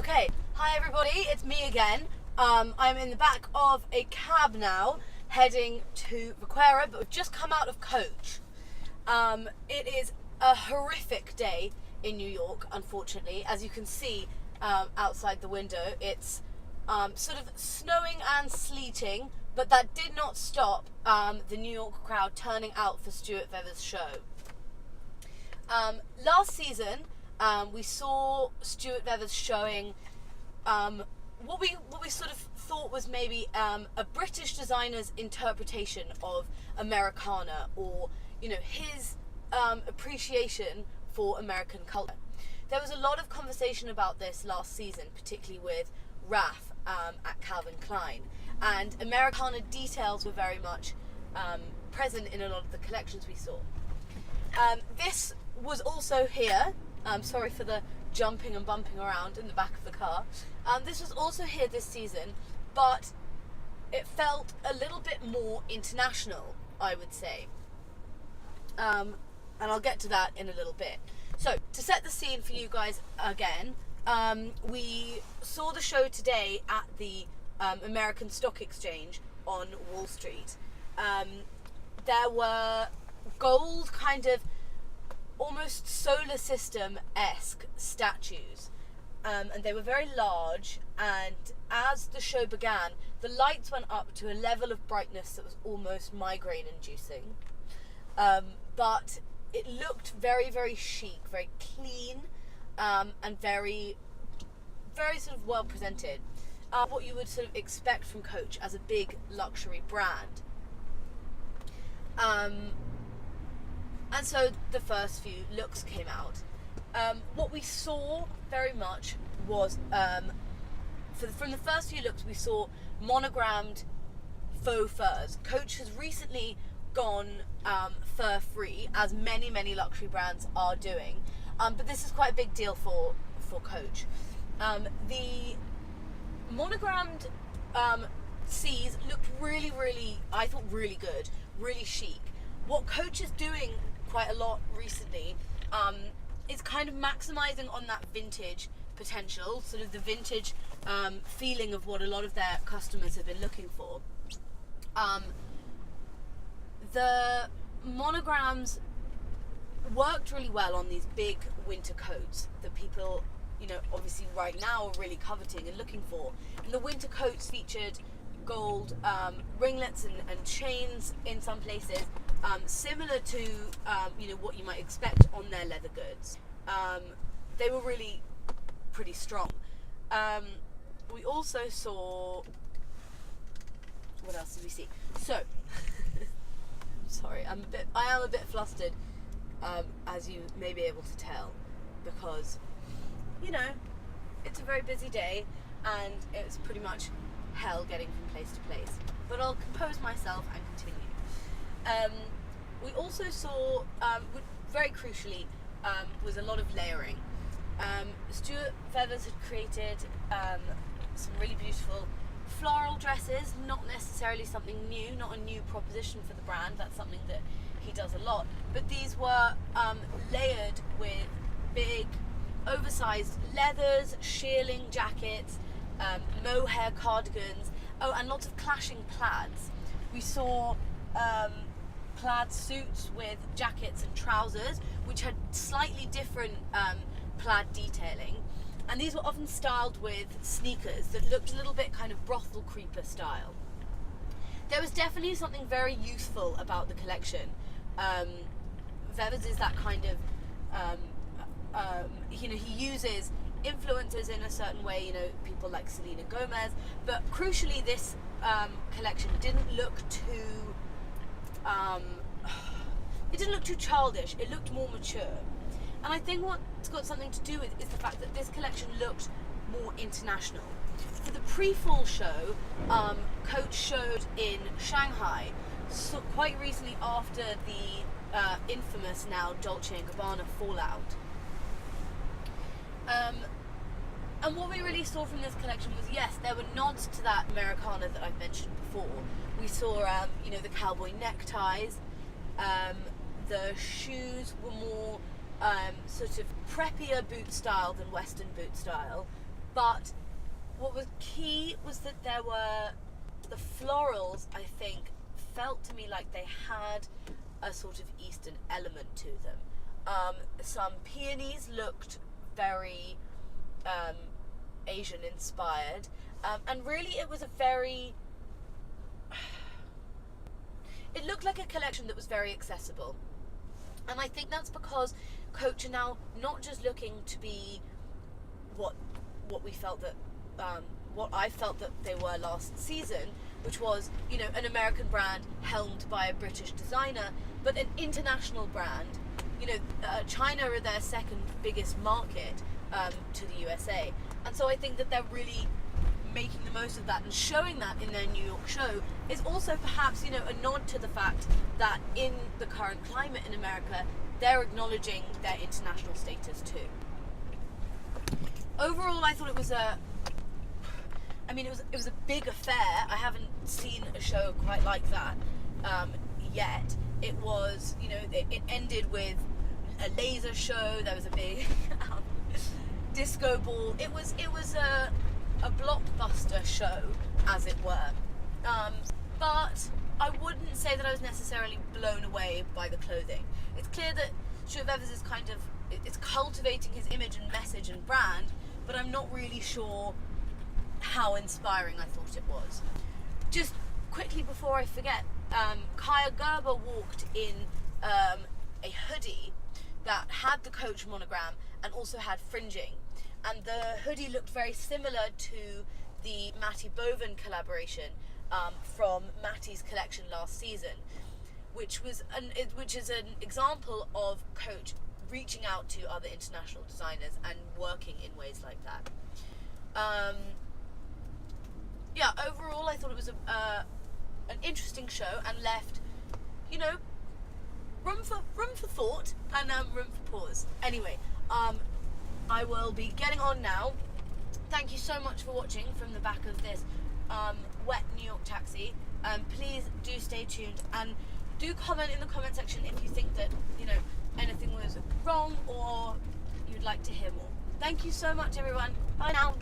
Okay, hi everybody, it's me again. I'm in the back of a cab now, heading to Vaquera, but we've just come out of Coach. It is a horrific day in New York, unfortunately. As you can see outside the window, it's sort of snowing and sleeting, but that did not stop the New York crowd turning out for Stuart Vevers' show. Last season, we saw Stuart Vevers showing what we sort of thought was maybe a British designer's interpretation of Americana, or his appreciation for American culture. There was a lot of conversation about this last season, particularly with Raf at Calvin Klein, and Americana details were very much present in a lot of the collections we saw. This was also here. Sorry for the jumping and bumping around in the back of the car. This was also here this season, but it felt a little bit more international, I would say. And I'll get to that in a little bit. So, to set the scene for you guys again, we saw the show today at the American Stock Exchange on Wall Street. There were gold kind of almost solar system-esque statues, and they were very large, and as the show began, the lights went up to a level of brightness that was almost migraine-inducing, but it looked very, very chic, very clean, and very, very sort of well presented. What you would sort of expect from Coach as a big luxury brand. And so the first few looks came out. What we saw very much was, from the first few looks, we saw monogrammed faux furs. Coach has recently gone fur-free, as many, many luxury brands are doing. But this is quite a big deal for Coach. The monogrammed C's looked really, really, I thought, really good, really chic. What Coach is doing quite a lot recently is kind of maximizing on that vintage potential, sort of the vintage feeling of what a lot of their customers have been looking for. The monograms worked really well on these big winter coats that people, obviously right now are really coveting and looking for. And the winter coats featured gold ringlets and chains in some places, similar to what you might expect on their leather goods. They were really pretty strong. We also saw, what else did we see? So sorry, I am a bit flustered, as you may be able to tell, because it's a very busy day and it's pretty much hell getting from place to place, but I'll compose myself and continue. We also saw, very crucially, was a lot of layering. Stuart Vevers had created some really beautiful floral dresses, not necessarily something new, not a new proposition for the brand, that's something that he does a lot, but these were layered with big oversized leathers, shearling jackets, mohair cardigans, and lots of clashing plaids. We saw plaid suits with jackets and trousers, which had slightly different plaid detailing, and these were often styled with sneakers that looked a little bit kind of brothel creeper style. There was definitely something very youthful about the collection. Vevers is that kind of, he uses influencers in a certain way, people like Selena Gomez, but crucially this collection didn't look too childish. It looked more mature, and I think what's got something to do with is the fact that this collection looked more international. For the pre-fall show, Coach showed in Shanghai, so quite recently after the infamous now Dolce & Gabbana fallout. And what we really saw from this collection was, yes, there were nods to that Americana that I've mentioned before. We saw, the cowboy neckties. The shoes were more sort of preppier boot style than Western boot style. But what was key was that there were the florals, I think, felt to me like they had a sort of Eastern element to them. Some peonies looked very Asian inspired, and really it was a very it looked like a collection that was very accessible. And I think that's because Coach are now not just looking to be what we felt that what I felt that they were last season, which was, you know, an American brand helmed by a British designer, but an international brand. You know, China are their second biggest market to the USA, and so I think that they're really making the most of that and showing that in their New York show is also perhaps, you know, a nod to the fact that in the current climate in America, they're acknowledging their international status too. Overall, I thought it was a big affair. I haven't seen a show quite like that yet. It was, you know, it ended with a laser show. There was a big disco ball. It was a blockbuster show, as it were. But I wouldn't say that I was necessarily blown away by the clothing. It's clear that Stuart Vevers is it's cultivating his image and message and brand, but I'm not really sure how inspiring I thought it was. Just quickly before I forget, Kaya Gerber walked in a hoodie that had the Coach monogram and also had fringing, and the hoodie looked very similar to the Matty Boven collaboration from Matty's collection last season, which is an example of Coach reaching out to other international designers and working in ways like that. Overall I thought it was an interesting show and left, you know, room for thought and room for pause. Anyway, I will be getting on now. Thank you so much for watching from the back of this wet New York taxi. Please do stay tuned and do comment in the comment section if you think that, you know, anything was wrong or you'd like to hear more. Thank you so much, everyone. Bye now.